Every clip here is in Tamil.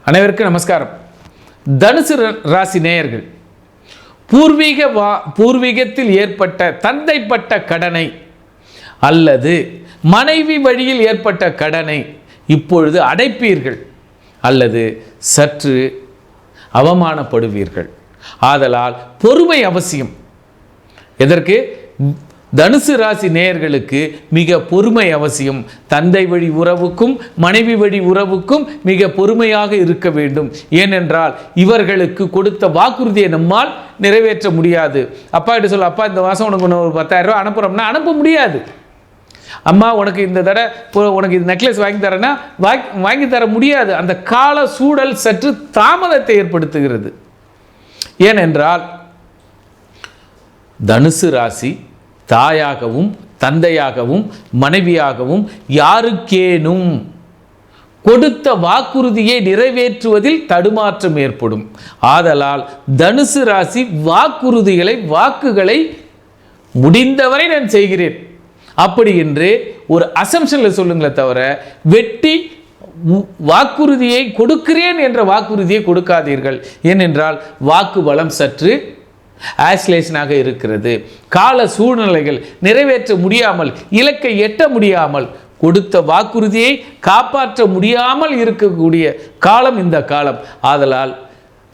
அனைவருக்கும் நமஸ்காரம். தனுசு ராசி நேயர்கள், பூர்வீகத்தில் ஏற்பட்ட தந்தைப்பட்ட கடனை அல்லது மனைவி வழியில் ஏற்பட்ட கடனை இப்பொழுது அடைப்பீர்கள் அல்லது சற்று அவமானப்படுவீர்கள். ஆதலால் பொறுமை அவசியம். எதற்கு? தனுசு ராசி நேயர்களுக்கு மிக பொறுமை அவசியம். தந்தை வழி உறவுக்கும் மனைவி வழி உறவுக்கும் மிக பொறுமையாக இருக்க வேண்டும். ஏனென்றால் இவர்களுக்கு கொடுத்த வாக்குறுதியை நம்மால் நிறைவேற்ற முடியாது. அப்பா கிட்ட சொல்ல, அப்பா இந்த மாதம் உனக்கு ஒரு 10,000 ரூபா அனுப்புகிறோம்னா அனுப்ப முடியாது. அம்மா உனக்கு இந்த தடவை உனக்கு இது நெக்லஸ் வாங்கி தரேன்னா வாங்கி தர முடியாது. அந்த கால சூழல் சற்று தாமதத்தை ஏற்படுத்துகிறது. ஏனென்றால் தனுசு ராசி தாயாகவும் தந்தையாகவும் மனைவியாகவும் யாருக்கேனும் கொடுத்த வாக்குறுதியை நிறைவேற்றுவதில் தடுமாற்றம் ஏற்படும். ஆதலால் தனுசு ராசி வாக்குகளை முடிந்தவரை நான் செய்கிறேன் அப்படி என்று ஒரு அசம்ஷனில் சொல்லுங்களே தவிர வெட்டி வாக்குறுதியை கொடுக்கிறேன் என்ற வாக்குறுதியை கொடுக்காதீர்கள். ஏனென்றால் வாக்கு பலம் சற்று ஆஸ்லேஷனாக இருக்கிறது. கால சூழ்நிலைகள் நிறைவேற்ற முடியாமல், இலக்கை எட்ட முடியாமல், கொடுத்த வாக்குறுதியை காப்பாற்ற முடியாமல் இருக்கக்கூடிய காலம் இந்த காலம். ஆதலால்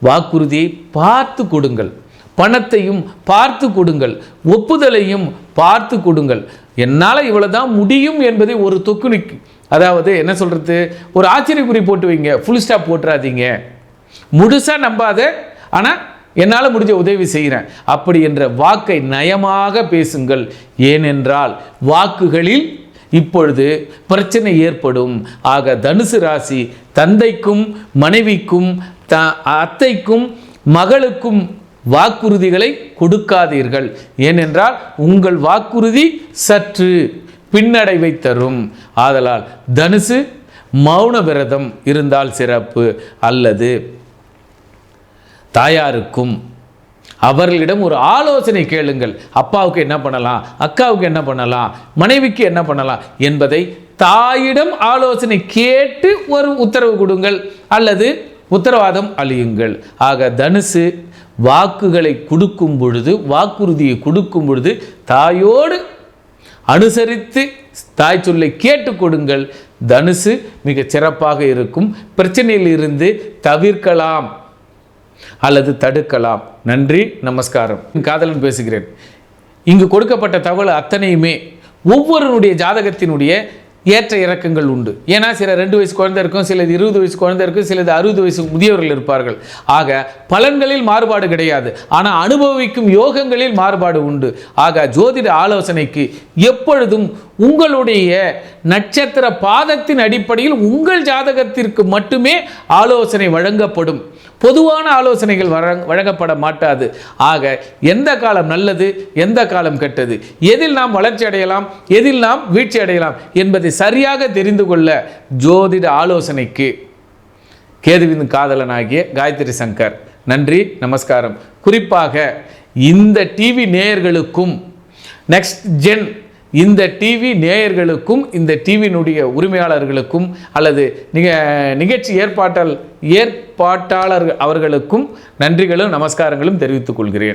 வாக்குறுதியை பார்த்து கொடுங்கள், பணத்தையும் பார்த்து கொடுங்கள், ஒப்புதலையும் பார்த்து கொடுங்கள். என்னால் இவ்வளவுதான் முடியும் என்பதை ஒரு தொக்குனிக்கு, அதாவது என்ன சொல்றது, ஒரு ஆச்சரியக்குறி போட்டு வைங்க, ஃபுல் ஸ்டாப் போட்டுறாதீங்க. முழுசா நம்பாத, ஆனால் என்னால் முடிஞ்ச உதவி செய்கிறேன் அப்படி என்ற வாக்கை நயமாக பேசுங்கள். ஏனென்றால் வாக்குகளில் இப்பொழுது பிரச்சனை ஏற்படும். ஆக தனுசு ராசி தந்தைக்கும் மனைவிக்கும் அத்தைக்கும் மகளுக்கும் வாக்குறுதிகளை கொடுக்காதீர்கள். ஏனென்றால் உங்கள் வாக்குறுதி சற்று பின்னடைவை தரும். ஆதலால் தனுசு மௌன விரதம் இருந்தால் சிறப்பு. அல்லது தாயாருக்கும் அவர்களிடம் ஒரு ஆலோசனை கேளுங்கள். அப்பாவுக்கு என்ன பண்ணலாம், அக்காவுக்கு என்ன பண்ணலாம், மனைவிக்கு என்ன பண்ணலாம் என்பதை தாயிடம் ஆலோசனை கேட்டு ஒரு உத்தரவு கொடுங்கள் அல்லது உத்தரவாதம் அளியுங்கள். ஆக தனுசு வாக்குகளை கொடுக்கும் பொழுது, வாக்குறுதியை கொடுக்கும் பொழுது தாயோடு அனுசரித்து தாய் சொல்லை கேட்டு கொடுங்கள். தனுசு மிகச் சிறப்பாக இருக்கும். பிரச்சனையில் இருந்து தவிர்க்கலாம் அல்லது தடுக்கலாம். நன்றி, நமஸ்காரம். காதலன் பேசுகிறேன். இங்கு கொடுக்கப்பட்ட தகவல் அத்தனையுமே ஒவ்வொருவருடைய ஜாதகத்தினுடைய ஏற்ற இறக்கங்கள் உண்டு. ஏன்னா சில 2 வயசு குழந்தை இருக்கும், சிலது 20 வயசு குழந்தை இருக்கும், சிலது 60 வயசு முதியவர்கள் இருப்பார்கள். ஆக பலன்களில் மாறுபாடு கிடையாது, ஆனால் அனுபவிக்கும் யோகங்களில் மாறுபாடு உண்டு. ஆக ஜோதிட ஆலோசனைக்கு எப்பொழுதும் உங்களுடைய நட்சத்திர பாதத்தின் அடிப்படையில் உங்கள் ஜாதகத்திற்கு மட்டுமே ஆலோசனை வழங்கப்படும். பொதுவான ஆலோசனைகள் வழங்கப்பட மாட்டாது. ஆக எந்த காலம் நல்லது, எந்த காலம் கெட்டது, எதில் நாம் வளர்ச்சி அடையலாம், எதில் நாம் வீழ்ச்சி அடையலாம் என்பதை சரியாக தெரிந்து கொள்ள ஜோதிட ஆலோசனைக்கு கேதுவின் காதலனாகிய காயத்ரி சங்கர். நன்றி, நமஸ்காரம். குறிப்பாக இந்த டிவி நேயர்களுக்கும், நெக்ஸ்ட் ஜென் இந்த டிவி நேயர்களுக்கும், இந்த டிவியினுடைய உரிமையாளர்களுக்கும் அல்லது நிகழ்ச்சி ஏற்பாட்டாளர் அவர்களுக்கும் நன்றிகளும் நமஸ்காரங்களும் தெரிவித்துக் கொள்கிறேன்.